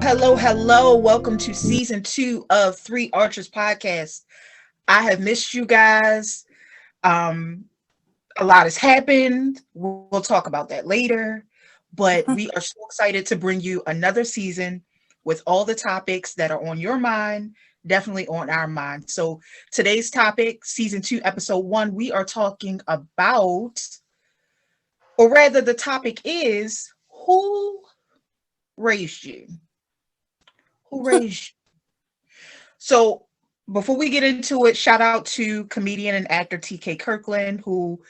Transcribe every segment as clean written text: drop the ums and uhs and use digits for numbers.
Hello. Welcome to season 2 of Three Archers podcast. I have missed you guys. A lot has happened. We'll talk about that later. But we are so excited to bring you another season with all the topics that are on your mind, definitely on our mind. So today's topic, season 2, episode 1, we are talking about, or rather, the topic is who raised you? Who raised you? So before we get into it, shout out to comedian and actor TK Kirkland, who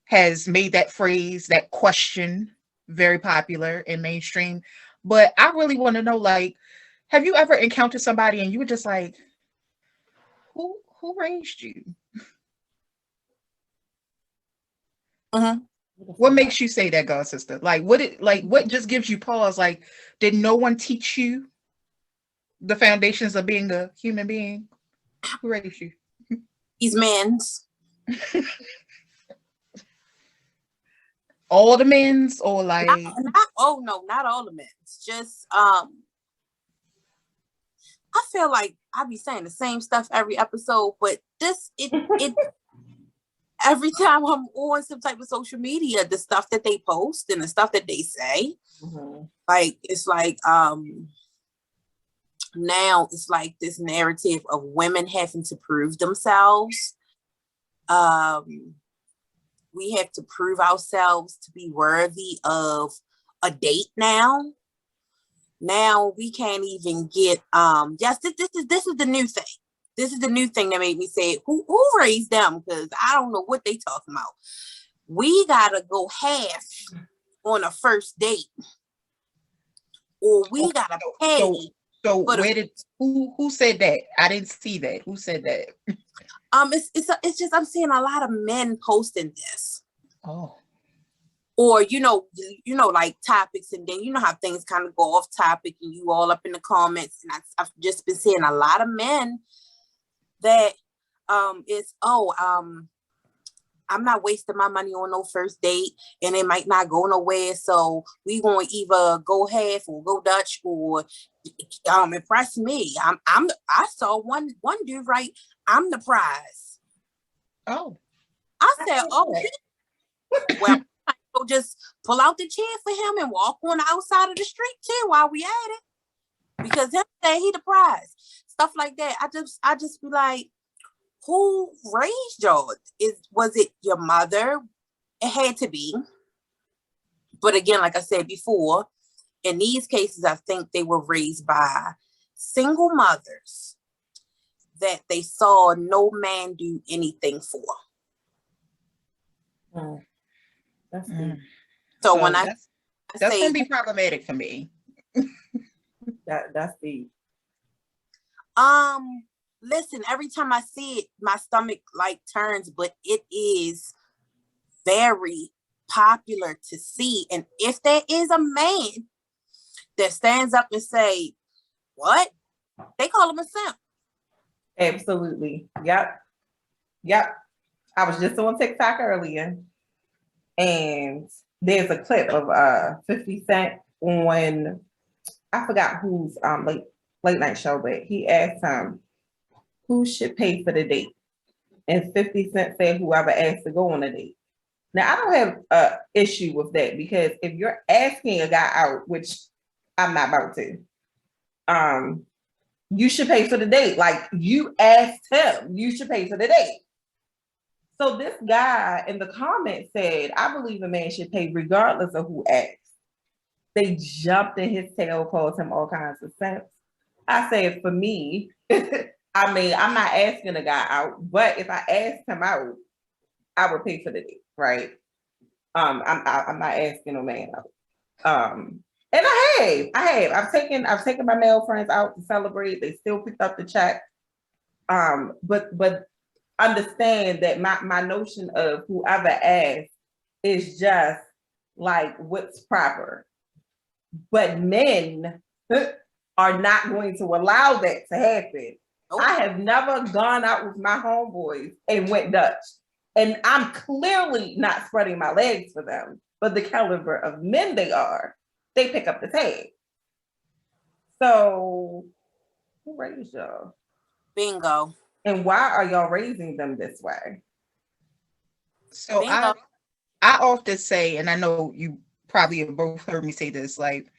has made that phrase, that question, very popular in mainstream. But I really want to know, like, have you ever encountered somebody and you were just like, who raised you? What makes you say that, God sister? What just gives you pause? Like, did no one teach you the foundations of being a human being? Who raised you? These men's. All the men's, or like not all the men's. Just I feel like I be saying the same stuff every episode, but it every time I'm on some type of social media, the stuff that they post and the stuff that they say, like it's like now it's like this narrative of women having to prove themselves. We have to prove ourselves to be worthy of a date now. Now we can't even get yes, this is the new thing. This is the new thing that made me say who raised them, because I don't know what they talking about. We gotta go half on a first date. Or we gotta pay. So who said that? I didn't see that. Who said that? It's just I'm seeing a lot of men posting this. Oh. Or you know, like topics, and then you know how things kind of go off topic, and you all up in the comments, and I've just been seeing a lot of men that I'm not wasting my money on no first date, and it might not go nowhere. So we gonna either go half or go Dutch or impress me. I saw one dude write, "I'm the prize." Oh, I said, "Oh, well, I'll just pull out the chair for him and walk on the outside of the street too while we at it, because him saying he the prize, stuff like that." I just be like, who raised y'all? Was it your mother? It had to be. But again, like I said before, in these cases, I think they were raised by single mothers that they saw no man do anything for. That's so when that's gonna be problematic for me. That's deep. Listen, every time I see it, my stomach like turns, but it is very popular to see. And if there is a man that stands up and say, "What?" They call him a simp. Absolutely. Yep. I was just on TikTok earlier, and there's a clip of 50 Cent on, I forgot whose late night show, but he asked him who should pay for the date, and 50 Cent said whoever asked to go on a date. Now I don't have an issue with that, because if you're asking a guy out, which I'm not about to, you should pay for the date. Like, you asked him, you should pay for the date. So this guy in the comments said, "I believe a man should pay regardless of who asks." They jumped in his tail, called him all kinds of sense. I said, for me, I mean, I'm not asking a guy out, but if I asked him out, I would pay for the date, right? I'm not asking a man out. And I have. I've taken my male friends out to celebrate. They still picked up the check. But understand that my notion of whoever asks is just like what's proper. But men are not going to allow that to happen. Nope. I have never gone out with my homeboys and went Dutch. And I'm clearly not spreading my legs for them, but the caliber of men they pick up the tab. So, who raised y'all? Bingo. And why are y'all raising them this way? So Bingo. I often say, and I know you probably have both heard me say this, like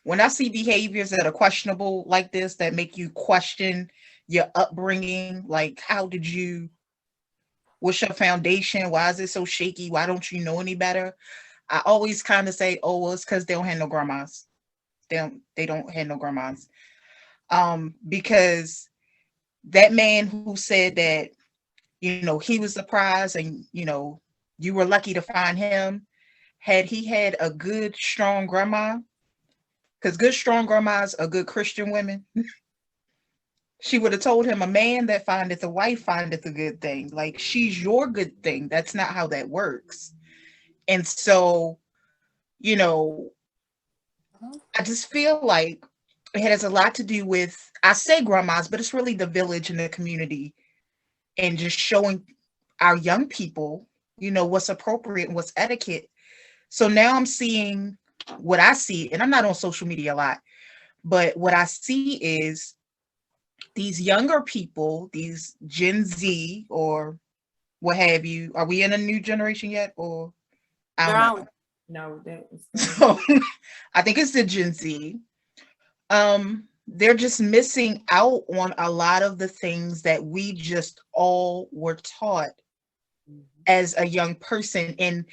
when I see behaviors that are questionable like this, that make you question your upbringing, like what's your foundation? Why is it so shaky? Why don't you know any better? I always kind of say, oh, well, it's because they don't have no grandmas. They don't have no grandmas. Because that man who said that, he was the prize and, you were lucky to find him, had he had a good, strong grandma, because good, strong grandmas are good Christian women, she would have told him, a man that findeth a wife findeth a good thing. Like, she's your good thing. That's not how that works. And so, I just feel like it has a lot to do with, I say grandmas, but it's really the village and the community and just showing our young people, what's appropriate and what's etiquette. So now I'm seeing what I see, and I'm not on social media a lot, but what I see is these younger people, these Gen Z or what have you. Are we in a new generation yet? Or I don't know. No, that was So I think it's the Gen Z. They're just missing out on a lot of the things that we just all were taught as a young person. And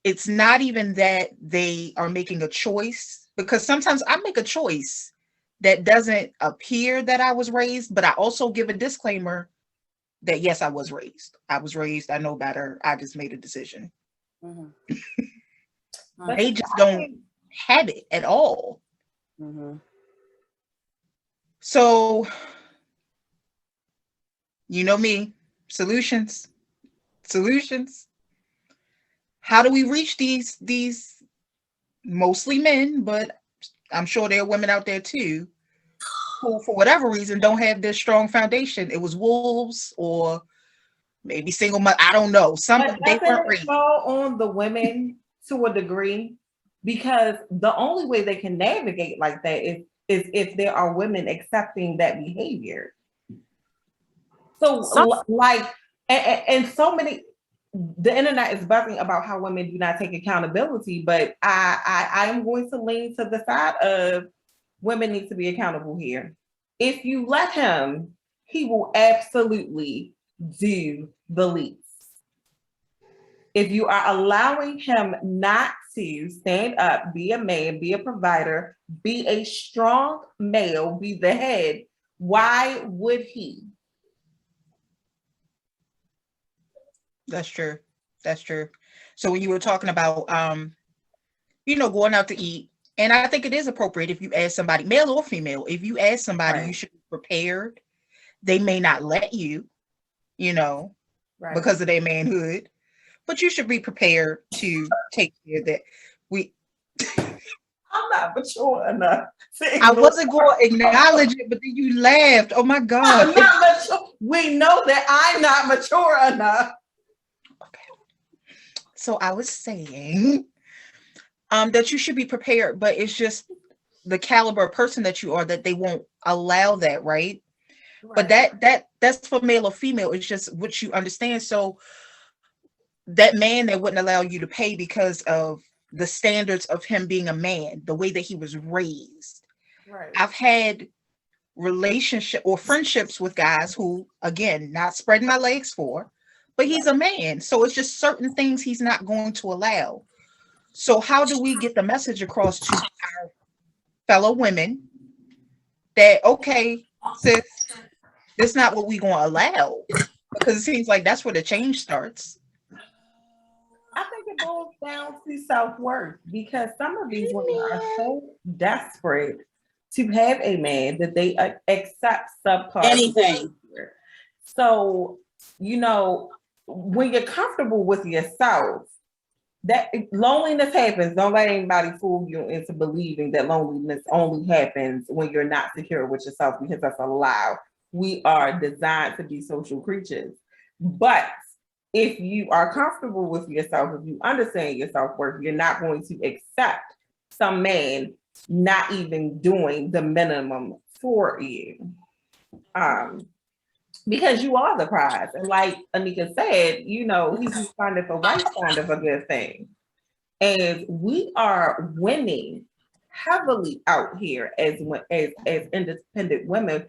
it's not even that they are making a choice, because sometimes I make a choice that doesn't appear that I was raised, but I also give a disclaimer that yes, I was raised. I know better. I just made a decision. Mm-hmm. They just don't have it at all. Mm-hmm. So, you know me, solutions. How do we reach these mostly men, but I'm sure there are women out there too, who for whatever reason don't have this strong foundation. It was wolves or maybe single mother. I don't know. They weren't raised. Fall on the women to a degree, because the only way they can navigate like that is if there are women accepting that behavior. So like, and so many, the internet is buzzing about how women do not take accountability, but I am going to lean to the side of women need to be accountable here. If you let him, he will absolutely do the least. If you are allowing him not to stand up, be a man, be a provider, be a strong male, be the head, why would he? That's true. So when you were talking about, going out to eat, and I think it is appropriate if you ask somebody, male or female, if you ask somebody, right, you should be prepared. They may not let you, right, because of their manhood, but you should be prepared to take care of that. I'm not mature enough. I wasn't going to acknowledge it, but then you laughed. Oh my God. I'm not mature. We know that I'm not mature enough. So I was saying that you should be prepared, but it's just the caliber of person that you are that they won't allow that, right? But that's for male or female. It's just what you understand. So that man that wouldn't allow you to pay because of the standards of him being a man, the way that he was raised. Right. I've had relationship or friendships with guys who, again, not spreading my legs for, but he's a man. So it's just certain things he's not going to allow. So how do we get the message across to our fellow women that, okay, sis, this is not what we're going to allow? Because it seems like that's where the change starts. I think it boils down to self-worth, because some of these women are so desperate to have a man that they accept subpar anything. So, when you're comfortable with yourself, that loneliness happens. Don't let anybody fool you into believing that loneliness only happens when you're not secure with yourself, because that's a lie. We are designed to be social creatures. But if you are comfortable with yourself, if you understand your self-worth, you're not going to accept some man not even doing the minimum for you. Because you are the prize. And like Anika said, you know, he's responding for white kind of a good thing. And we are winning heavily out here as independent women,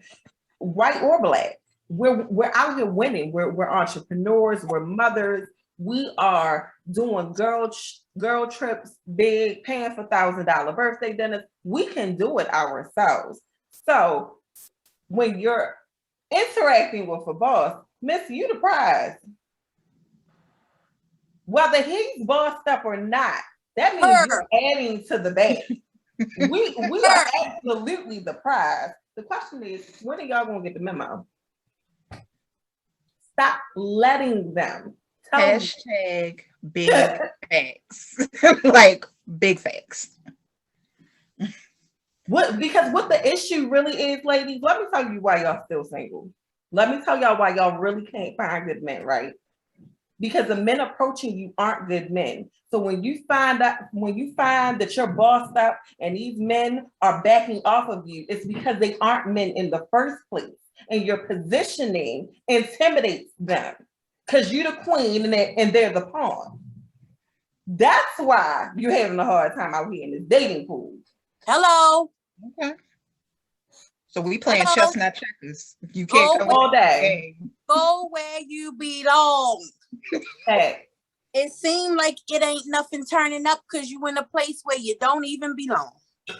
white or black. We're out here winning. We're entrepreneurs, we're mothers, we are doing girl trips, big, paying for $1,000 birthday dinners. We can do it ourselves. So when you're interacting with a boss, Miss, you the prize. Whether he's bossed up or not, that means you're adding to the bag. We are absolutely the prize. The question is, when are y'all gonna get the memo? Stop letting them tell Hashtag big facts. Like big facts. Because what the issue really is, ladies, let me tell you why y'all still single. Let me tell y'all why y'all really can't find good men, right? Because the men approaching you aren't good men. So when you find that you're bossed up and these men are backing off of you, it's because they aren't men in the first place. And your positioning intimidates them because you're the queen and they're the pawn. That's why you're having a hard time out here in this dating pool. Hello. Okay. So we playing chestnut checkers. You can't come all day. Go where you belong. Hey. It seemed like it ain't nothing turning up because you in a place where you don't even belong.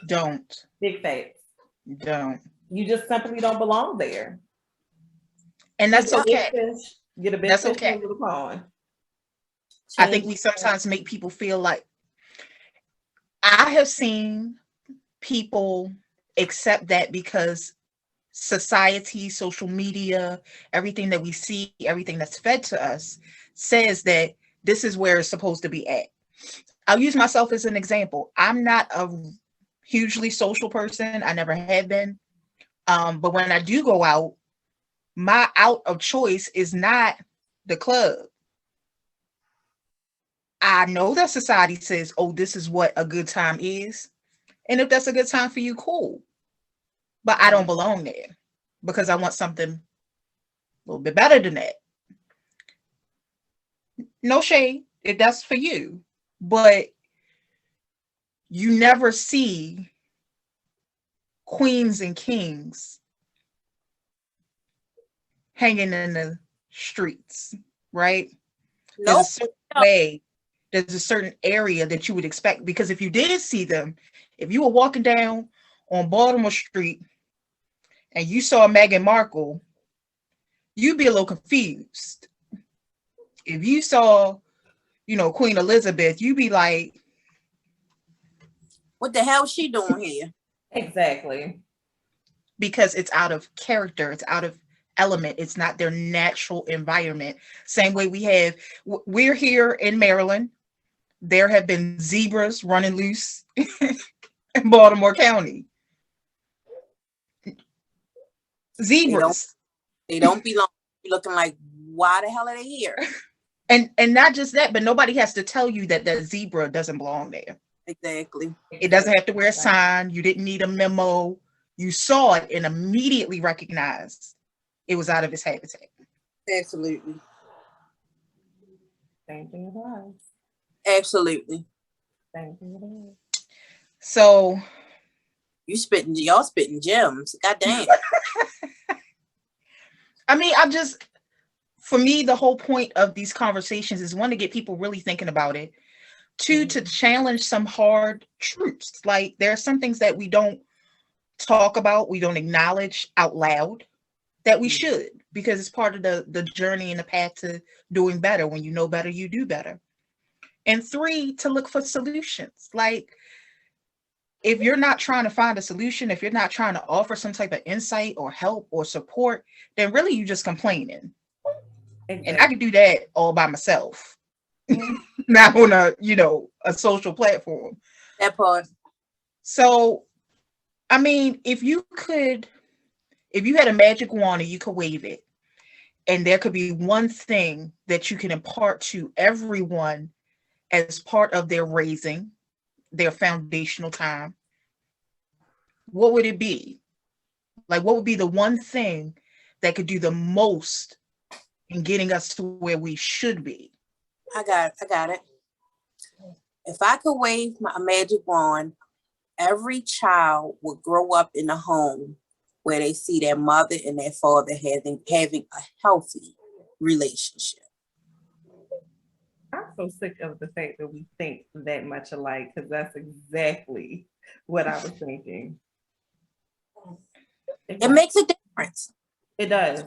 Don't. Big facts. Don't. You just simply don't belong there. And that's okay. Get a big that's fish okay. into the pond. I think we sometimes make people feel like, I have seen people accept that because society, social media, everything that we see, everything that's fed to us says that this is where it's supposed to be at. I'll use myself as an example. I'm not a hugely social person. I never have been. But when I do go out, my out of choice is not the club. I know that society says, oh, this is what a good time is. And if that's a good time for you, cool. But I don't belong there because I want something a little bit better than that. No shade if that's for you, but you never see queens and kings hanging in the streets, right? Nope. There's a certain way, there's a certain area that you would expect, because if you did see them, if you were walking down on Baltimore Street and you saw Meghan Markle, you'd be a little confused. If you saw, Queen Elizabeth, you'd be like, what the hell is she doing here? Exactly. Because it's out of character, it's out of element, it's not their natural environment. Same way we're here in Maryland. There have been zebras running loose in Baltimore County. Zebras. They don't belong. You're looking like, why the hell are they here? And not just that, but nobody has to tell you that the zebra doesn't belong there. Exactly. It doesn't have to wear a sign. You didn't need a memo. You saw it and immediately recognized it was out of its habitat. Absolutely. Same thing with us. Absolutely. Same thing with us. So y'all spitting gems. God damn. I mean, for me, the whole point of these conversations is, one, to get people really thinking about it. Two, to challenge some hard truths. Like, there are some things that we don't talk about, we don't acknowledge out loud, that we should, because it's part of the journey and the path to doing better. When you know better, you do better. And three, to look for solutions. Like, if you're not trying to find a solution, if you're not trying to offer some type of insight or help or support, then really you're just complaining. Exactly. And I can do that all by myself. Not on a social platform. That part. So, I mean, if you had a magic wand and you could wave it, and there could be one thing that you can impart to everyone as part of their raising, their foundational time, what would it be? Like, what would be the one thing that could do the most in getting us to where we should be? I got it. If I could wave my magic wand, every child would grow up in a home where they see their mother and their father having a healthy relationship. I'm so sick of the fact that we think that much alike, because that's exactly what I was thinking. It makes a difference. It does.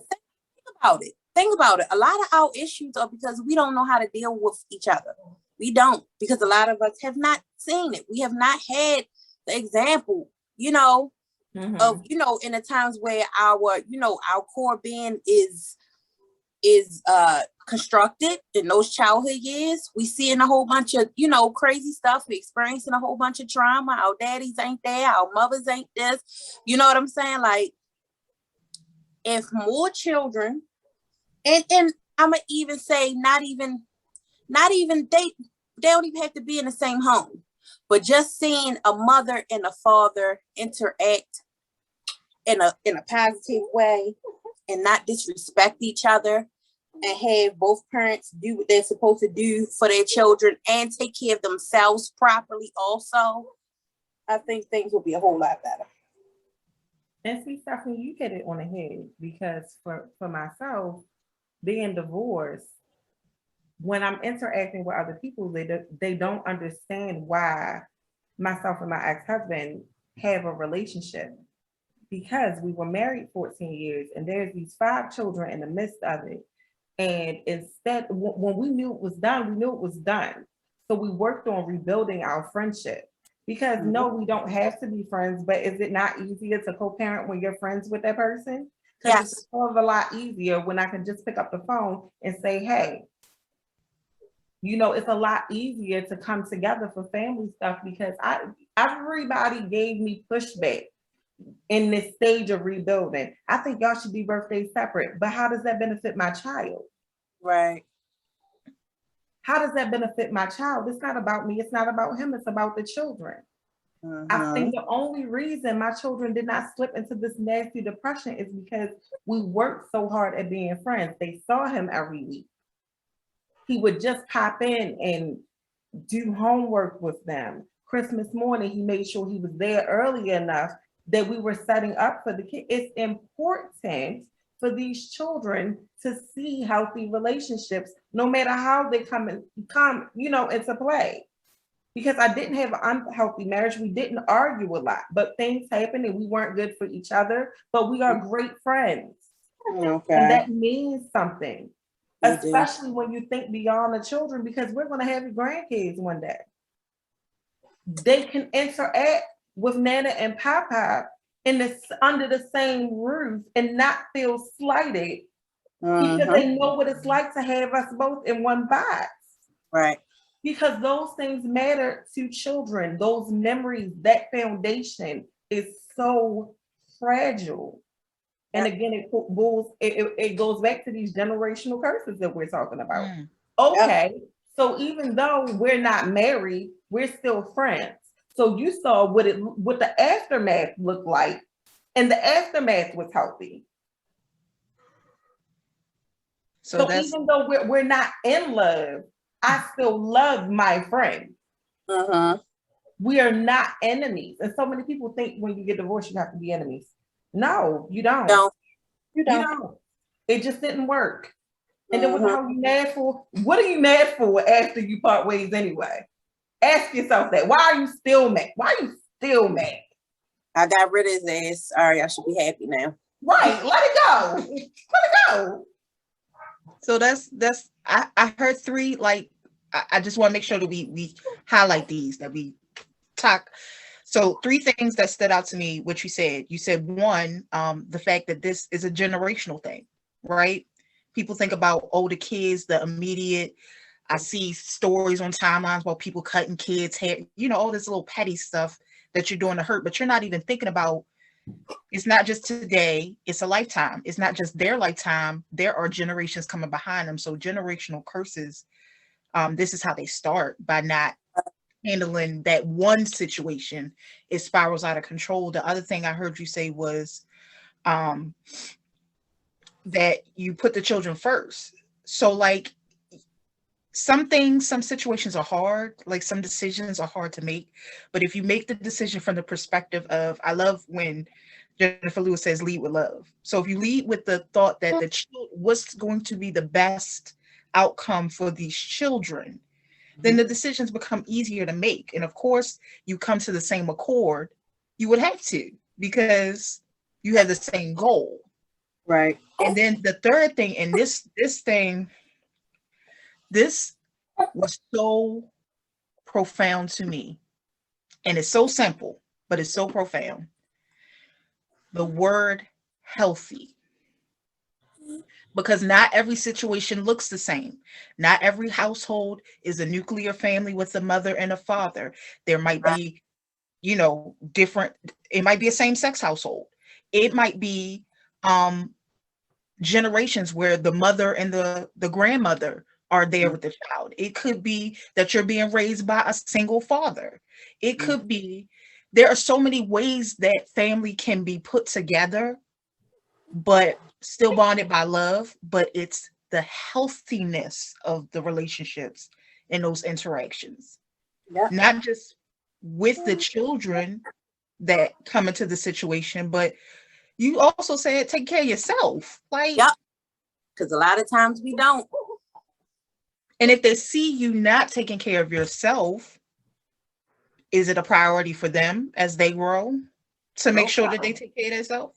Think about it. A lot of our issues are because we don't know how to deal with each other. We don't, because a lot of us have not seen it. We have not had the example, of, in the times where our core being is constructed in those childhood years. We seeing a whole bunch of, crazy stuff. We experiencing a whole bunch of trauma. Our daddies ain't there. Our mothers ain't this. You know what I'm saying? Like, if more children, and I'm gonna even say not even they don't even have to be in the same home, but just seeing a mother and a father interact in a positive way and not disrespect each other, and have both parents do what they're supposed to do for their children and take care of themselves properly also, I think things will be a whole lot better. And see, Stephanie, you hit it on the head, because for myself, being divorced, when I'm interacting with other people, they don't understand why myself and my ex-husband have a relationship, because we were married 14 years and there's these 5 children in the midst of it. And instead, when we knew it was done, we knew it was done. So we worked on rebuilding our friendship. Because no, we don't have to be friends, but is it not easier to co-parent when you're friends with that person? Because Yes. it's a lot easier when I can just pick up the phone and say, hey, it's a lot easier to come together for family stuff, because everybody gave me pushback in this stage of rebuilding. I think y'all should be birthdays separate, but how does that benefit my child? Right. How does that benefit my child? It's not about me. It's not about him. It's about the children. I think the only reason my children did not slip into this nasty depression is because we worked so hard at being friends. They saw him every week. He would just pop in and do homework with them. Christmas morning, he made sure he was there early enough that we were setting up for the kid. It's important for these children to see healthy relationships, no matter how they come into play. Because I didn't have an unhealthy marriage. We didn't argue a lot, but things happened and we weren't good for each other, but we are great friends. Okay. And that means something, especially when you think beyond the children, because we're going to have grandkids one day. They can interact with Nana and Papa under the same roof and not feel slighted, because they know what it's like to have us both in one box. Right. Because those things matter to children. Those memories, that foundation is so fragile. And again, it goes back to these generational curses that we're talking about. Okay, so even though we're not married, we're still friends. So you saw what the aftermath looked like, and the aftermath was healthy. So even though we're not in love, I still love my friend. We are not enemies. And so many people think when you get divorced, you have to be enemies. No, you don't. No, you don't. It just didn't work. And then what the hell are you mad for? What are you mad for after you part ways anyway? Ask yourself that. Why are you still mad? I got rid of his ass. Sorry, I should be happy now. Right, let it go. Let it go. So I heard 3, like, I just want to make sure that we highlight these, that we talk. So 3 things that stood out to me, what you said. You said 1, the fact that this is a generational thing, right? People think about older kids, the immediate. I see stories on timelines about people cutting kids' hair, all this little petty stuff that you're doing to hurt, but you're not even thinking about, it's not just today, it's a lifetime. It's not just their lifetime. There are generations coming behind them. So generational curses, this is how they start, by not handling that one situation, it spirals out of control. The other thing I heard you say was um that you put the children first. So like some situations are hard, like some decisions are hard to make, but if you make the decision from the perspective of, I love when Jennifer Lewis says lead with love. So if you lead with the thought that what's going to be the best outcome for these children, then the decisions become easier to make. And of course, you come to the same accord. You would have to, because you have the same goal. Right. And then the third thing, and this was so profound to me. And it's so simple, but it's so profound. The word healthy. Because not every situation looks the same. Not every household is a nuclear family with a mother and a father. There might be, different, it might be a same-sex household. It might be generations where the mother and the grandmother are there with the child. It could be that you're being raised by a single father. It could be, there are so many ways that family can be put together, but still bonded by love. But it's the healthiness of the relationships and those interactions. Yep. Not just with the children that come into the situation, but you also said take care of yourself. Like, yep. Because a lot of times we don't. And if they see you not taking care of yourself, is it a priority for them as they grow to make sure that they take care of themselves?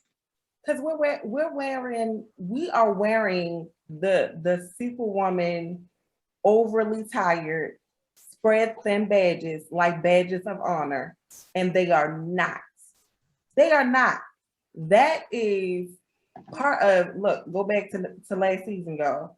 Because we are wearing the Superwoman overly tired, spread thin badges like badges of honor, and they are not. They are not. That is part of, look, go back to last season, go.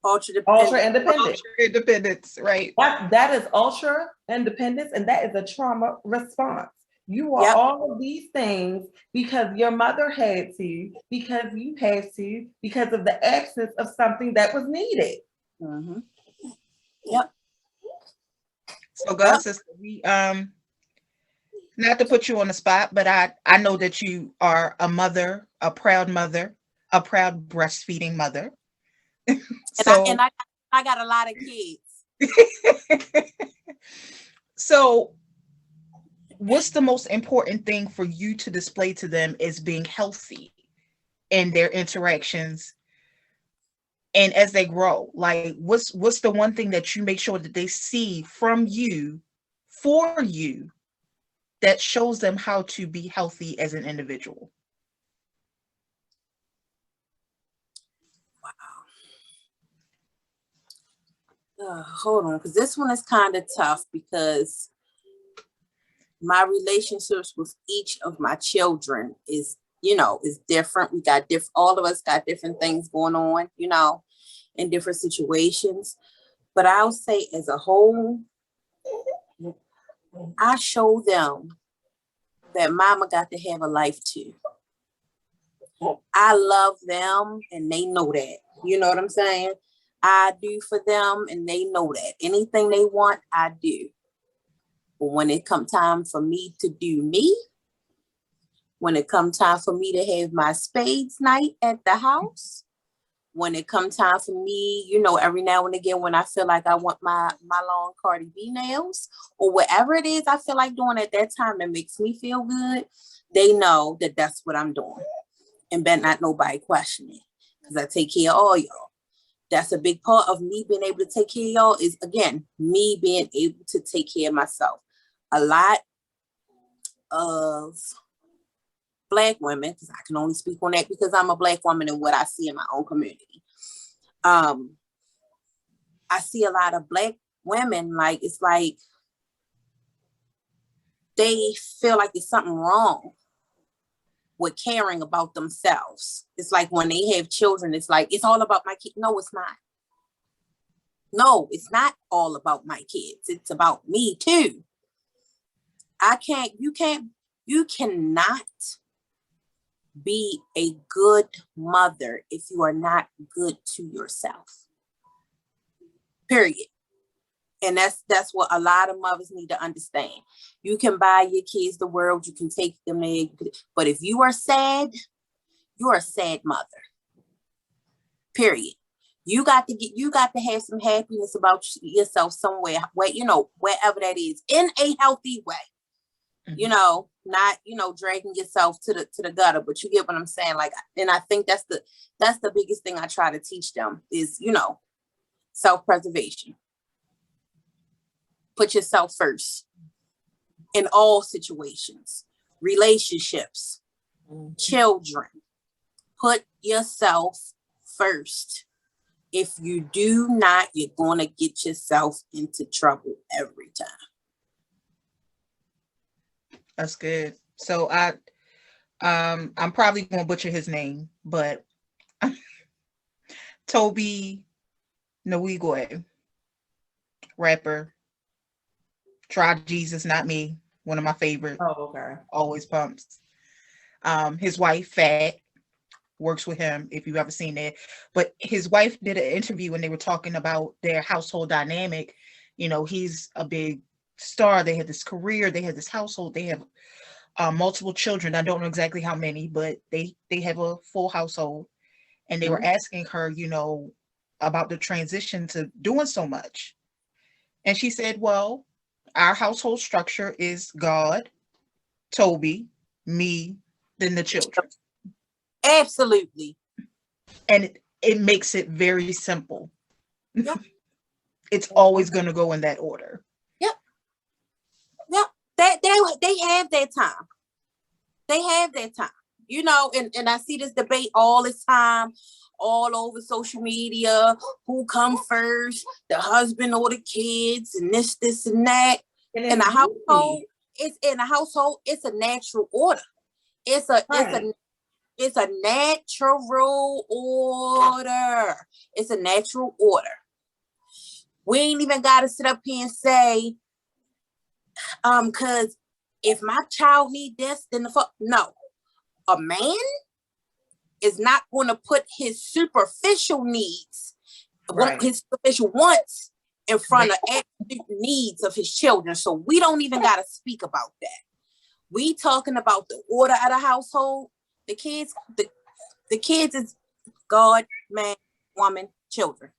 Ultra independence. Ultra independence, right. That is ultra independence, and that is a trauma response. You are all of these things because your mother had to, because you had to, because of the absence of something that was needed. Mm-hmm. Yep. So God, sister, we not to put you on the spot, but I know that you are a mother, a proud breastfeeding mother. And I got a lot of kids. So what's the most important thing for you to display to them is being healthy in their interactions and as they grow? Like, what's the one thing that you make sure that they see from you, for you, that shows them how to be healthy as an individual? Hold on, because this one is kind of tough, because my relationships with each of my children is different. We got all of us got different things going on, in different situations. But I'll say as a whole, I show them that mama got to have a life too. I love them and they know that. You know what I'm saying? I do for them and they know that. Anything they want, I do. But when it come time for me to do me, when it come time for me to have my spades night at the house, when it come time for me, every now and again, when I feel like I want my long Cardi B nails or whatever it is I feel like doing at that time that makes me feel good, they know that that's what I'm doing. And better not nobody question it, because I take care of all y'all. That's a big part of me being able to take care of y'all is, again, me being able to take care of myself. A lot of Black women, because I can only speak on that because I'm a Black woman and what I see in my own community. I see a lot of Black women, like, it's like they feel like there's something wrong with caring about themselves. It's like when they have children, it's like, it's all about my kids. No, it's not. No, it's not all about my kids. It's about me too. You cannot be a good mother if you are not good to yourself. Period. And that's what a lot of mothers need to understand. You can buy your kids the world, you can take them there, but if you are sad, you're a sad mother. Period. You got to have some happiness about yourself somewhere, where, wherever that is, in a healthy way. Not, dragging yourself to the gutter, but you get what I'm saying? Like, and I think that's the biggest thing I try to teach them is, self-preservation. Put yourself first in all situations, relationships, children. Put yourself first. If you do not, you're going to get yourself into trouble every time. That's good. So I'm probably going to butcher his name, but Toby Nwigwe, rapper. Try Jesus, Not Me. One of my favorite. Oh, okay. Always pumps. His wife, Fat, works with him, if you've ever seen it. But his wife did an interview when they were talking about their household dynamic. He's a big star. They had this career. They had this household. They have multiple children. I don't know exactly how many, but they have a full household. And they were asking her, about the transition to doing so much. And she said, well, our household structure is God, Toby, me, then the children. Absolutely. And it makes it very simple. Yep. It's always going to go in that order. Yep. They have their time. They have their time. And I see this debate all the time, all over social media. Who come first, the husband or the kids, and this and that. In a household, it's a natural order. It's a natural order. It's a natural order. We ain't even got to sit up here and say, because if my child need this, then no. A man is not going to put his superficial needs, his superficial wants, in front of absolute needs of his children. So we don't even got to speak about that. We talking about the order of the household. The kids is God, man, woman, children.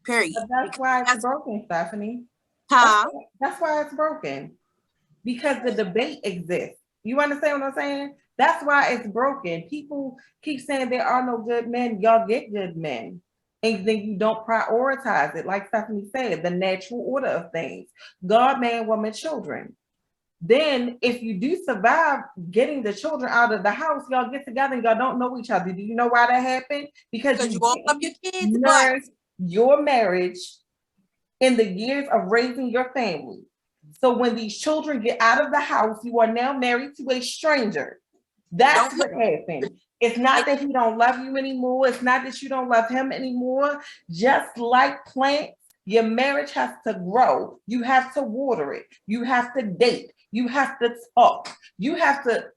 Period. But that's why it's broken, Stephanie. Huh? That's why it's broken. Because the debate exists. You understand what I'm saying? That's why it's broken. People keep saying there are no good men. Y'all get good men. And then you don't prioritize it. Like Stephanie said, the natural order of things. God, man, woman, children. Then if you do survive getting the children out of the house, y'all get together and y'all don't know each other. Do you know why that happened? Because you woke up your kids, nurse your marriage in the years of raising your family. So when these children get out of the house, you are now married to a stranger. That's what happened. It's not that he don't love you anymore. It's not that you don't love him anymore. Just like plants, your marriage has to grow. You have to water it. You have to date. You have to talk. You have to,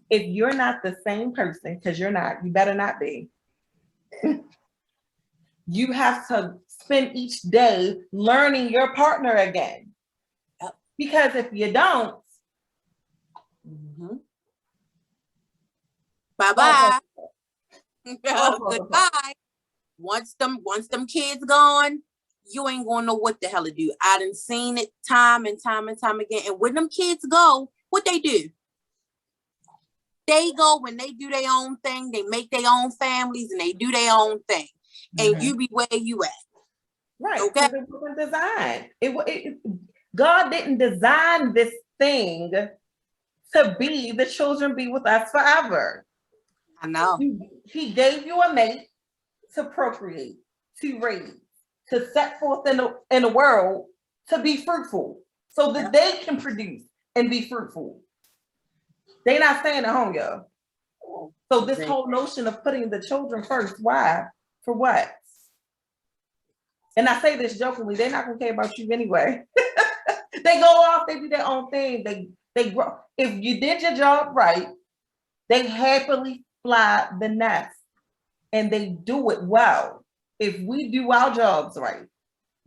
if you're not the same person, because you're not, you better not be. You have to spend each day learning your partner again. Because if you don't, bye-bye. Goodbye. Once them kids gone, you ain't gonna know what the hell to do. I done seen it time and time and time again. And when them kids go, what they do? They go when they do their own thing, they make their own families and they do their own thing. And you be where you at. Right. Okay. It wasn't designed. God didn't design this thing to be the children be with us forever. I know. He gave you a mate to procreate, to raise, to set forth in the world to be fruitful so that they can produce and be fruitful. They're not staying at home, y'all. So this whole notion of putting the children first, why? For what? And I say this jokingly, they're not gonna care about you anyway. They go off, they do their own thing. They grow. If you did your job right, they happily fly the nest and they do it well. If we do our jobs right,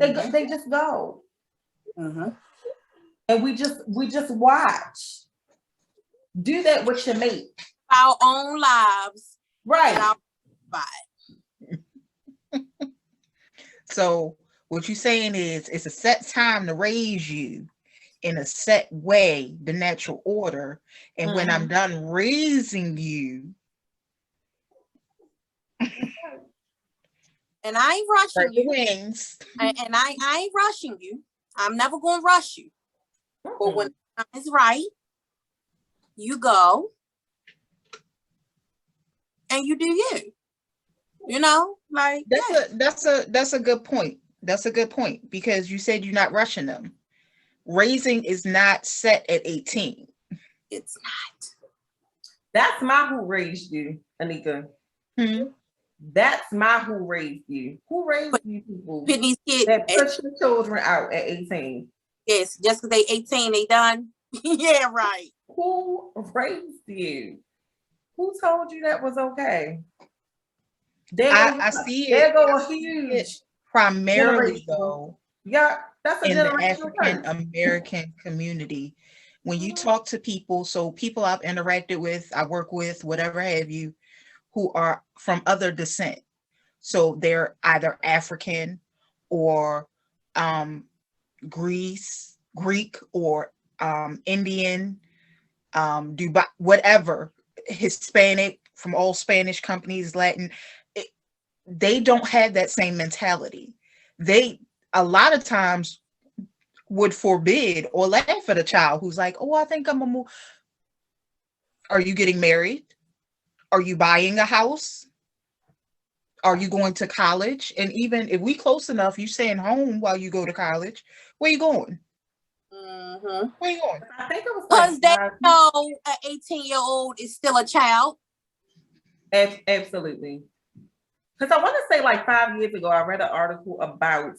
They just go. Mm-hmm. And we just watch. Do that with your mate. Our own lives. Right. So what you're saying is it's a set time to raise you in a set way, the natural order. And when I'm done raising you, and I ain't rushing you. Wings. And I ain't rushing you. I'm never gonna rush you. But when the time is right, you go and you do you. You know, like that's a good point. That's a good point because you said you're not rushing them. Raising is not set at 18. It's not. That's my who raised you, Anika. That's my who raised you. Who raised you people these kids that push your children out at 18? Yes, just because they 18, they done. Yeah, right. Who raised you? Who told you that was okay? I see it. There go a huge primarily though. Yeah, that's a in the generational African American community. When you talk to people, so people I've interacted with, I work with, whatever have you, who are from other descent. So they're either African or Greek or Indian, Dubai, whatever, Hispanic, from all Spanish companies, Latin. They don't have that same mentality. They a lot of times would forbid or laugh at a child who's like, oh, I think I'm gonna move. Are you getting married? Are you buying a house? Are you going to college? And even if we close enough, you staying home while you go to college. Where you going? Where you going? I think it was because they know an 18-year-old is still a child. Absolutely. Because I want to say like 5 years ago, I read an article about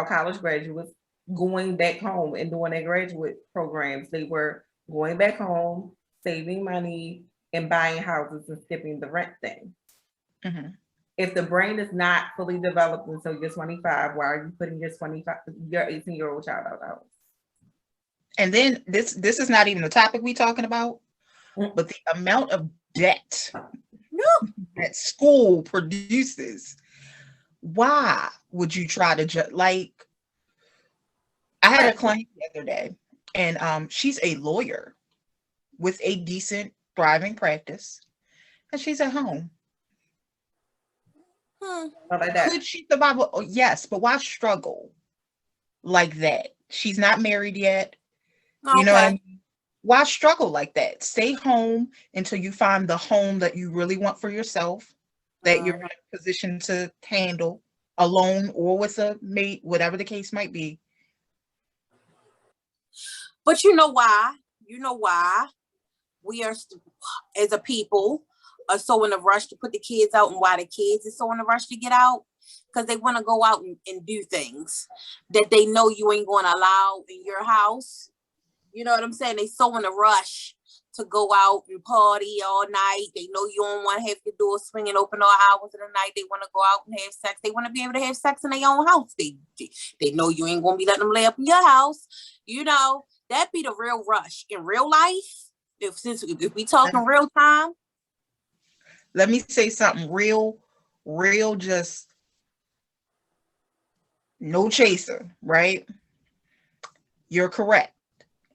college graduates going back home and doing their graduate programs. They were going back home, saving money, and buying houses and skipping the rent thing. If the brain is not fully developed until you're 25, why are you putting your 18-year-old child out of the house? And then this is not even the topic we're talking about, but the amount of debt that school produces. Why would you try to like? I had a client the other day, and she's a lawyer with a decent, thriving practice, and she's at home. Could she survive? Oh, yes, but why struggle like that? She's not married yet. Okay. You know what I mean? Why struggle like that? Stay home until you find the home that you really want for yourself, that you're in a position to handle alone or with a mate, whatever the case might be. But you know why? You know why we are, as a people, are so in a rush to put the kids out, and why the kids is so in a rush to get out? Because they want to go out and do things that they know you ain't going to allow in your house. You know what I'm saying? They so in a rush to go out and party all night. They know you don't want to have your door swinging open all hours of the night. They want to go out and have sex. They want to be able to have sex in their own house. They know you ain't going to be letting them lay up in your house. You know, that be the real rush. In real life, if we talking real time. Let me say something real, just no chaser, right? You're correct.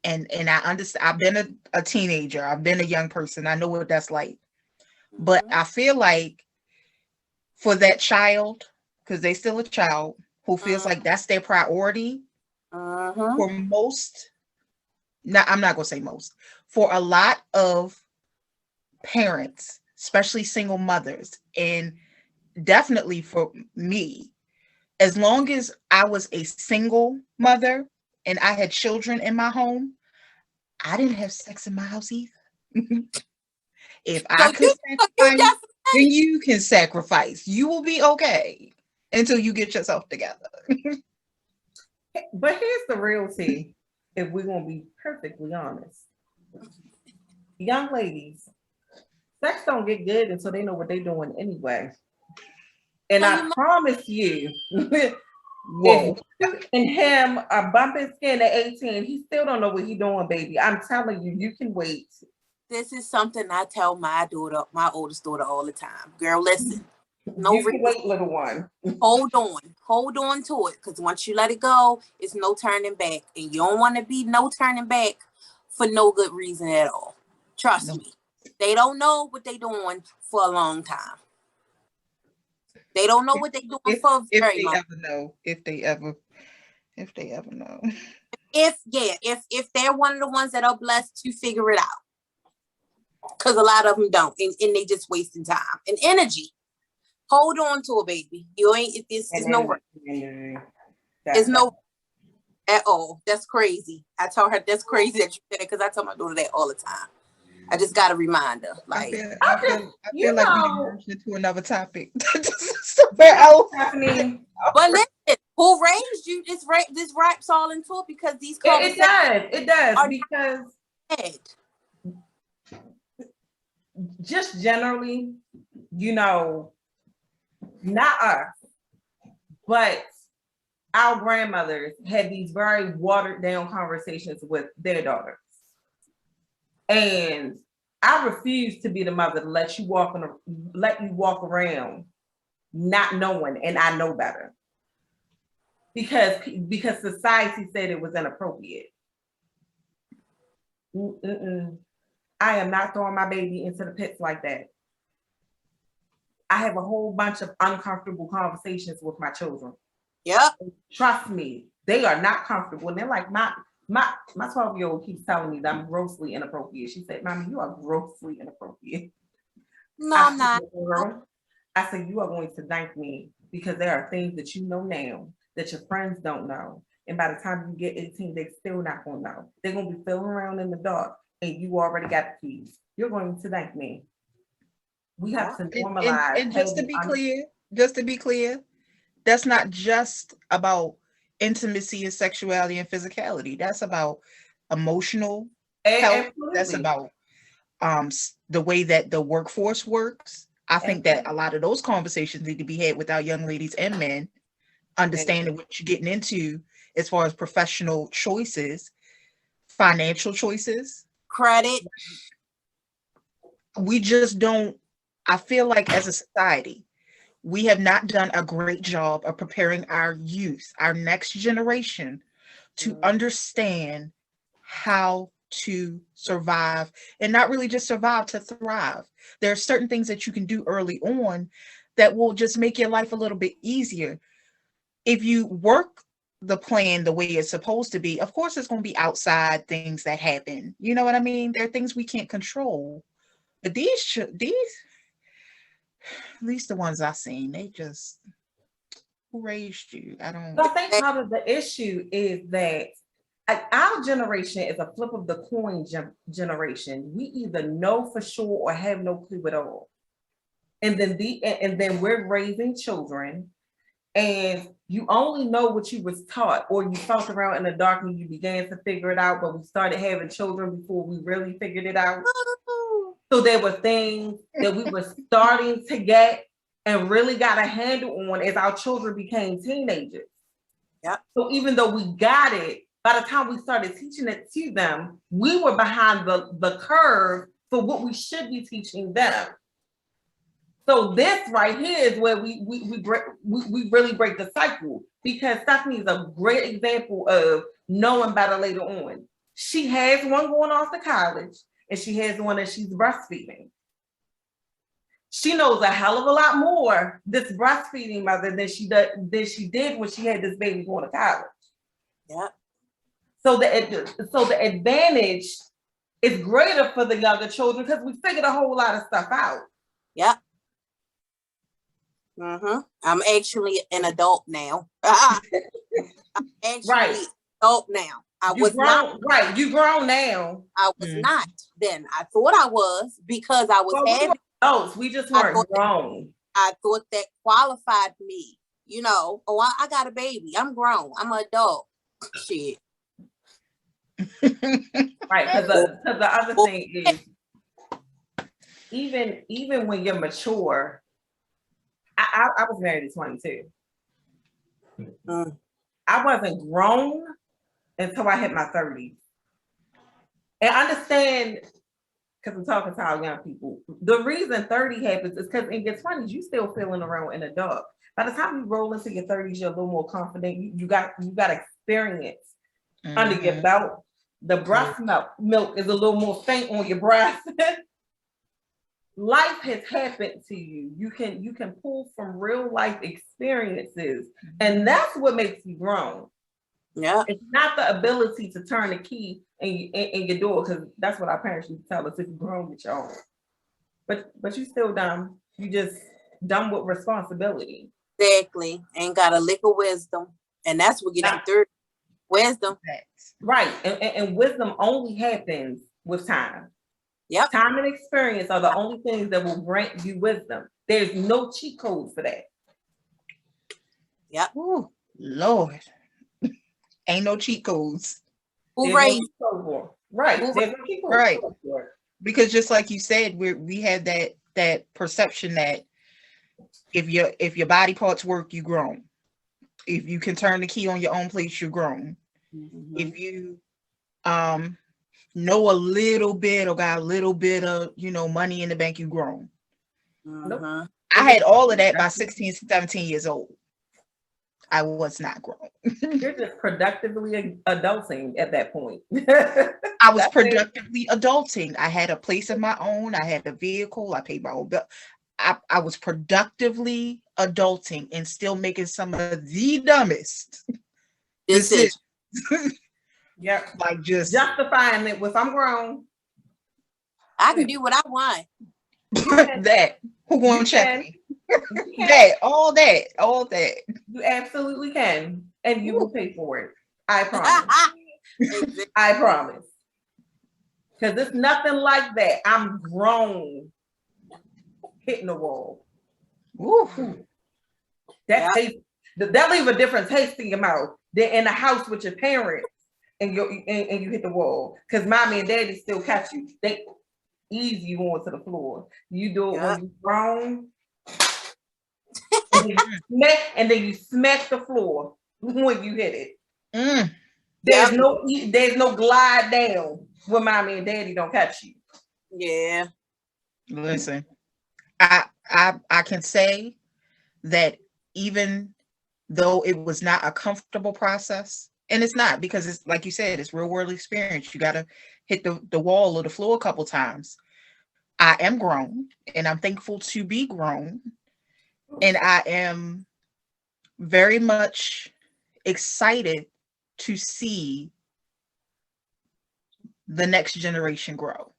And I understand. I've been a teenager. I've been a young person. I know what that's like. But I feel like for that child, because they're still a child, who feels like that's their priority, for most, I'm not going to say most, for a lot of parents, especially single mothers, and definitely for me, as long as I was a single mother and I had children in my home, I didn't have sex in my house either. If I could sacrifice, then you can sacrifice. You will be okay until you get yourself together. But here's the real tea, if we're going to be perfectly honest. Young ladies, sex don't get good until they know what they're doing anyway. And I promise you, Whoa. If and him are bumping skin at 18, he still don't know what he's doing, baby. I'm telling you, you can wait. This is something I tell my daughter, my oldest daughter, all the time. Girl, listen. No, you can wait, little one. hold on to it, because once you let it go, it's no turning back, and you don't want to be no turning back for no good reason at all. Trust me, they don't know what they're doing for a long time. They don't know what they're doing for very long. If they ever know. If they're one of the ones that are blessed to figure it out, because a lot of them don't, and they just wasting time and energy. Hold on to it, baby. You ain't. It's no rush. It's no at all. That's crazy. I tell her that's crazy that you said it, because I tell my daughter that all the time. I just got to remind her. Like I feel like we merged into another topic. Somewhere else. But listen, who raised you? This wraps all into it, because these it does because just generally, not us, but our grandmothers had these very watered down conversations with their daughters. And I refuse to be the mother to let you walk around not knowing, and I know better. Because society said it was inappropriate. I am not throwing my baby into the pits like that. I have a whole bunch of uncomfortable conversations with my children. Yep. Trust me, they are not comfortable. And they're like, my 12-year-old keeps telling me that I'm grossly inappropriate. She said, Mommy, you are grossly inappropriate. No, I'm not. I said, you are going to thank me, because there are things that you know now that your friends don't know. And by the time you get 18, they're still not going to know. They're going to be feeling around in the dark, and you already got the keys. You're going to thank me. We have to normalize. And just to be clear, that's not just about intimacy and sexuality and physicality. That's about emotional health. Absolutely. That's about the way that the workforce works. I think that a lot of those conversations need to be had with our young ladies and men, understanding what you're getting into as far as professional choices, financial choices, credit. We just don't. I feel like as a society, we have not done a great job of preparing our youth, our next generation, to understand how to survive, and not really just survive, to thrive. There are certain things that you can do early on that will just make your life a little bit easier. If you work the plan the way it's supposed to be, of course, it's going to be outside things that happen. You know what I mean? There are things we can't control. But these, at least the ones I've seen, they just, who raised you? I think part of the issue is that our generation is a flip of the coin generation. We either know for sure or have no clue at all. And then we're raising children, and you only know what you was taught, or you felt around in the dark and you began to figure it out, but we started having children before we really figured it out. So there were things that we were starting to get and really got a handle on as our children became teenagers. Yeah. So even though we got it, by the time we started teaching it to them, we were behind the curve for what we should be teaching them. So this right here is where we really break the cycle, because Stephanie is a great example of knowing better later on. She has one going off to college, and she has one that she's breastfeeding. She knows a hell of a lot more, this breastfeeding mother, than she did when she had this baby going to college. Yeah. So the advantage is greater for the younger children, because we figured a whole lot of stuff out. Yeah. I'm actually an adult now. I'm actually adult now. You grown now. I was not then. I thought I was, because I was having adults. We just weren't grown. I thought that qualified me. I got a baby. I'm grown. I'm an adult. Shit. Right, because the other thing is, even when you're mature, I was married at 22. I wasn't grown until I hit my 30s. And understand, because I'm talking to our young people, the reason 30 happens is because in your 20s, you still feeling around in the dark. By the time you roll into your 30s, you're a little more confident. You got experience under your belt. The breast milk is a little more faint on your breath. Life has happened to you. You can pull from real life experiences, and that's what makes you grown. Yeah, it's not the ability to turn the key in your door, because that's what our parents used to tell us: if you're grown, with your own. But you still dumb. You just dumb with responsibility. exactly. Ain't got a lick of wisdom, and that's what gets you through. Wisdom, right? And wisdom only happens with time. Yep. Time and experience are the only things that will grant you wisdom. There's no cheat code for that. Yep. Ooh, Lord. Ain't no cheat codes. Who raised you? Right. There's no cheat codes. Right. Because just like you said, we have that perception that if your body parts work, you grown. If you can turn the key on your own place, you're grown. Mm-hmm. If you know a little bit or got a little bit of money in the bank, you grown. Mm-hmm. I had all of that by 16, 17 years old. I was not grown. You're just productively adulting at that point. I was productively adulting. I had a place of my own. I had a vehicle. I paid my own bill. I was productively adulting and still making some of the dumbest decisions. Yep. Like just justifying it with I'm grown. I can do what I want. that. Who gonna check me? That, all that. You absolutely can. And you will pay for it. I promise. I promise. Because it's nothing like that. I'm grown. Hitting the wall. Ooh. That leave a different taste in your mouth than in the house with your parents and you hit the wall. Because mommy and daddy still catch you. They ease you onto the floor. You do it when you're grown. And then you smack the floor when you hit it. There's no glide down when mommy and daddy don't catch you. Yeah. Listen, I can say that even though it was not a comfortable process, and it's not, because it's like you said, it's real world experience. You got to hit the wall or the floor a couple times. I am grown, and I'm thankful to be grown. And I am very much excited to see the next generation grow,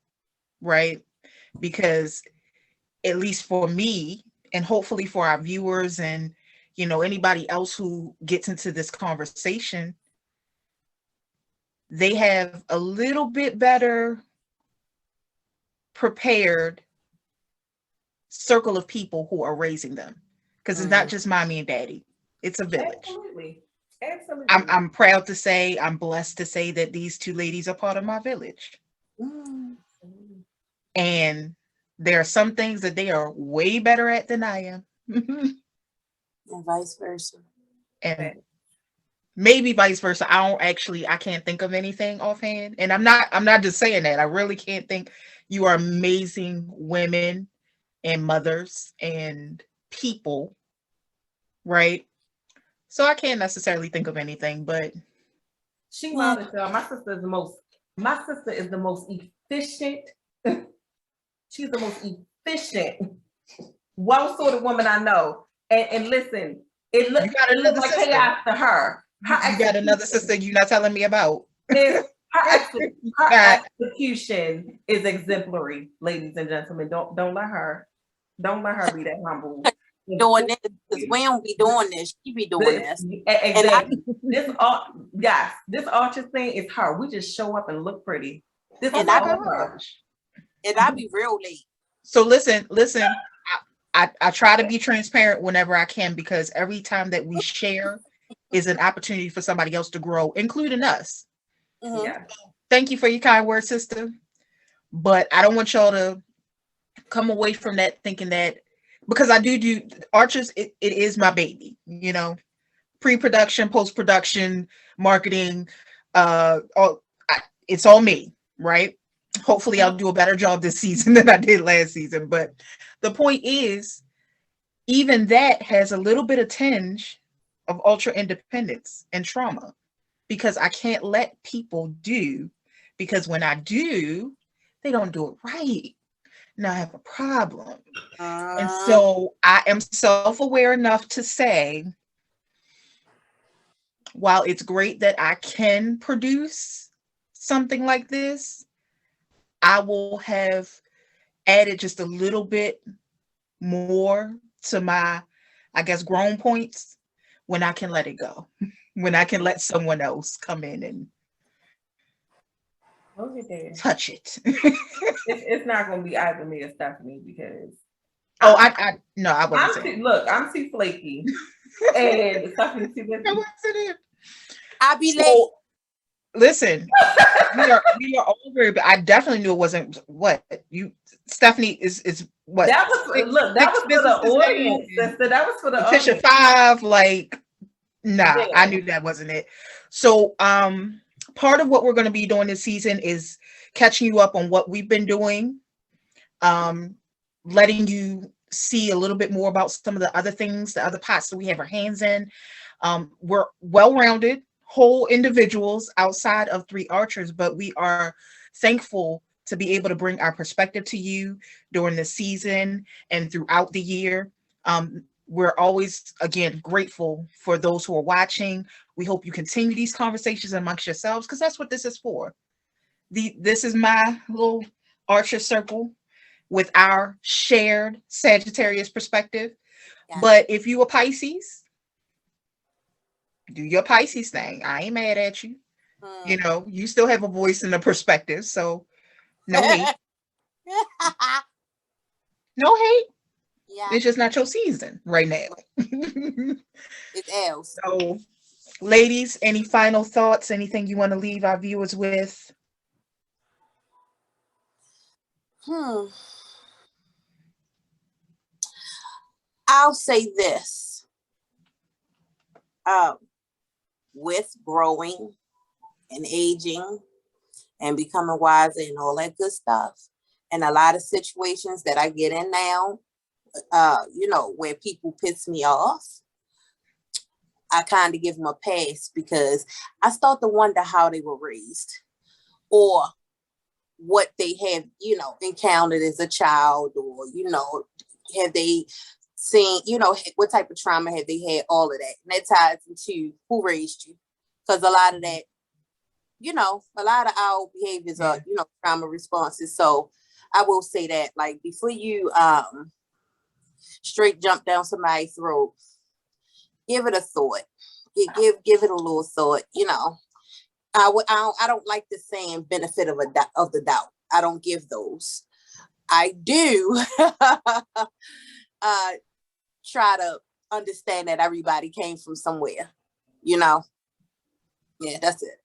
right? Because at least for me, and hopefully for our viewers and anybody else who gets into this conversation, they have a little bit better prepared circle of people who are raising them, because it's not just mommy and daddy, it's a village. Absolutely. I'm proud to say, I'm blessed to say that these two ladies are part of my village. And there are some things that they are way better at than I am. And vice versa. And maybe vice versa. I can't think of anything offhand. And I'm not just saying that. I really can't think. You are amazing women and mothers and people, right? So I can't necessarily think of anything, but she loves it, y'all. My sister is the most efficient. She's the most efficient, well-sorted woman I know. And listen, it looks like chaos to her. You got another sister you're not telling me about. Her execution is exemplary, ladies and gentlemen. Don't let her be that humble. Doing this, because we don't be doing this. She be doing this. Exactly. This artist thing is her. We just show up and look pretty. This is all her. And I be real late. So listen. I try to be transparent whenever I can, because every time that we share is an opportunity for somebody else to grow, including us. Mm-hmm. Yeah. Thank you for your kind words, sister. But I don't want y'all to come away from that thinking that, because I do Archers, it is my baby, pre-production, post-production, marketing, it's all me, right? Hopefully I'll do a better job this season than I did last season. But the point is, even that has a little bit of tinge of ultra independence and trauma, because I can't let people do, because when I do, they don't do it right. Now I have a problem. And so I am self-aware enough to say, while it's great that I can produce something like this, I will have added just a little bit more to my, I guess, grown points when I can let it go, when I can let someone else come in and touch it. It's not going to be either me or Stephanie, because I wasn't saying. I'm too flaky, and Stephanie's too busy. I wasn't it. I'll be late. Listen, we are all very, but I definitely knew it wasn't what you, Stephanie is what that was for the audience, sister. That was for the audience. 5, like, nah, yeah. I knew that wasn't it. So part of what we're going to be doing this season is catching you up on what we've been doing, letting you see a little bit more about some of the other things, the other pots that we have our hands in. We're well-rounded, whole individuals outside of Three Archers, but we are thankful to be able to bring our perspective to you during the season and throughout the year. We're always, again, grateful for those who are watching. We hope you continue these conversations amongst yourselves, because that's what this is for. This is my little Archer circle with our shared Sagittarius perspective. Yeah. But if you are Pisces, do your Pisces thing. I ain't mad at you. You know, you still have a voice and a perspective. So no hate. No hate. Yeah. It's just not your season right now. It's else. So, ladies, any final thoughts? Anything you want to leave our viewers with? I'll say this. With growing and aging and becoming wiser and all that good stuff, and a lot of situations that I get in now, where people piss me off, I kind of give them a pass, because I start to wonder how they were raised, or what they have, encountered as a child, or, have they seen, what type of trauma have they had, all of that. And that ties into who raised you. Because a lot of that, a lot of our behaviors are, trauma responses. So I will say that, like, before you straight jump down somebody's throat, give it a thought. Give it a little thought, I don't like the saying benefit of the doubt. I don't give those. I do try to understand that everybody came from somewhere, Yeah, that's it.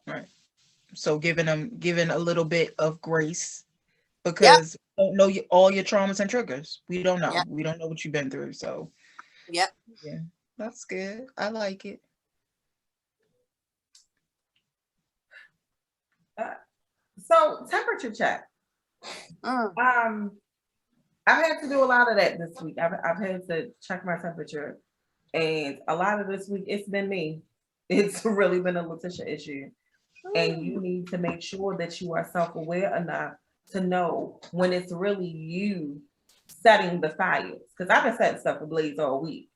Right. So giving a little bit of grace, because we don't know all your traumas and triggers. We don't know. Yep. We don't know what you've been through. So yeah, that's good. I like it. So temperature check. I've had to do a lot of that this week. I've had to check my temperature, and a lot of this week it's been me. It's really been a Letitia issue, and you need to make sure that you are self-aware enough to know when it's really you setting the fires. Because I've been setting stuff ablaze all week.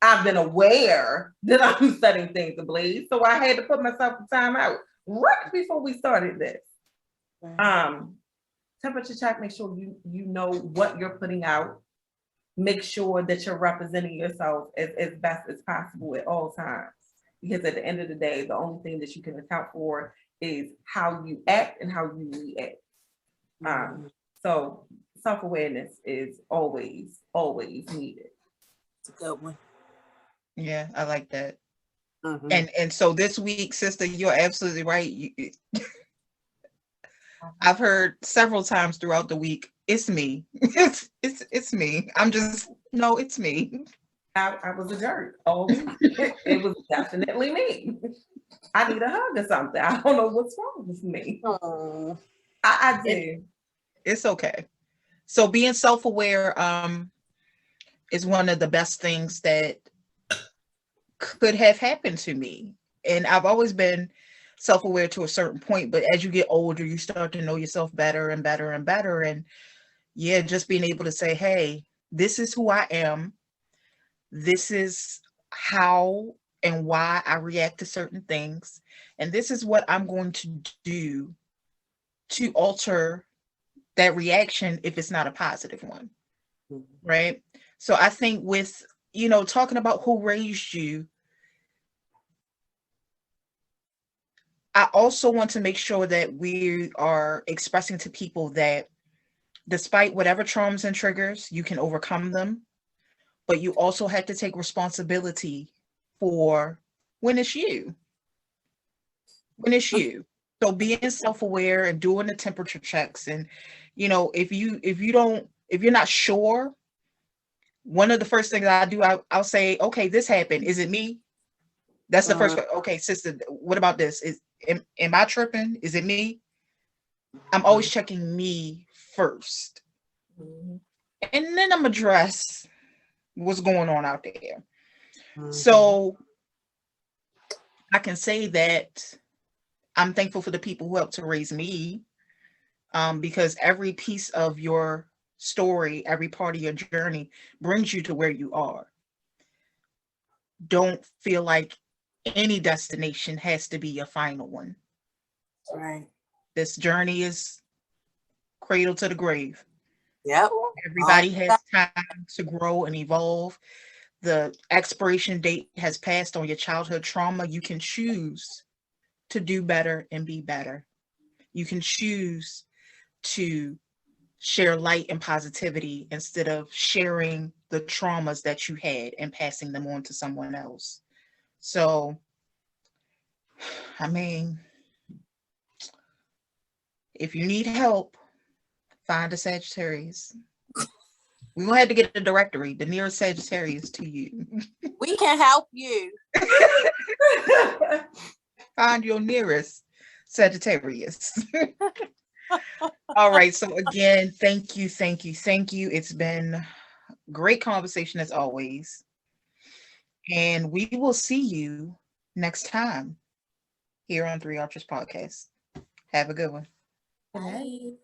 I've been aware that I'm setting things ablaze, so I had to put myself in time out right before we started this. Temperature check, make sure you know what you're putting out. Make sure that you're representing yourself as best as possible at all times. Because at the end of the day, the only thing that you can account for is how you act and how you react. So self-awareness is always, always needed. It's a good one. Yeah, I like that. And so this week, sister, you're absolutely right. I've heard several times throughout the week, it's me. It's me. It's me. I was a jerk all week. It was definitely me. I need a hug or something. I don't know what's wrong with me. Oh. I did. It's okay. So being self-aware is one of the best things that could have happened to me. And I've always been self-aware to a certain point, but as you get older, you start to know yourself better and better and better. And yeah, just being able to say, hey, this is who I am. This is how and why I react to certain things. And this is what I'm going to do to alter that reaction if it's not a positive one. Right? So I think with, talking about who raised you, I also want to make sure that we are expressing to people that despite whatever traumas and triggers, you can overcome them, but you also have to take responsibility for when it's you. When it's you. So being self-aware and doing the temperature checks, and if you're not sure, one of the first things I do, I'll say, okay, this happened. Is it me? That's the first. Okay, sister, what about this? Am I tripping? Is it me? I'm always checking me first. And then I'm address what's going on out there. So I can say that I'm thankful for the people who helped to raise me, because every piece of your story, every part of your journey brings you to where you are. Don't feel like any destination has to be a final one. Right. This journey is cradle to the grave. Yep. Everybody has time to grow and evolve. The expiration date has passed on your childhood trauma. You can choose to do better and be better. You can choose to share light and positivity instead of sharing the traumas that you had and passing them on to someone else. So, I mean, if you need help, find a Sagittarius. We're going to have to get a directory, the nearest Sagittarius to you. We can help you. Find your nearest Sagittarius. All right. So again, thank you. It's been great conversation as always. And we will see you next time here on Three Archers Podcast. Have a good one. Bye.